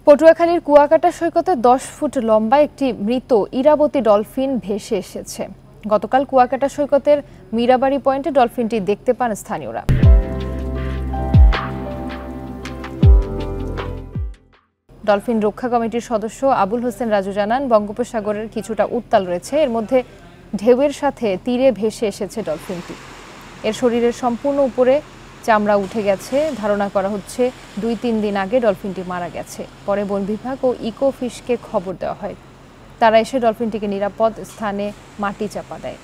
পটুয়াখালীর কুয়াকাটা সৈকতে 10 ফুট লম্বা একটি মৃত ইরাবতী ডলফিন ভেসে এসেছে। গতকাল কুয়াকাটা সৈকতের মীরাবাড়ি পয়েন্টে ডলফিনটি দেখতে পান স্থানীয়রা। ডলফিন রক্ষা কমিটির সদস্য আবুল হোসেন রাজু জানান, বঙ্গোপসাগরের কিছুটা উত্তাল রয়েছে, এর মধ্যে ঢেউয়ের সাথে তীরে ভেসে এসেছে ডলফিনটি। এর শরীরের সম্পূর্ণ উপরে চামড়া উঠে গেছে। ধারণা করা হচ্ছে 2-3 দিন আগে ডলফিনটি মারা গেছে। পরে বন বিভাগ ও ইকো ফিশকে খবর দেওয়া হয়। তারা এসে ডলফিনটিকে নিরাপদ স্থানে মাটি চাপা দেয়।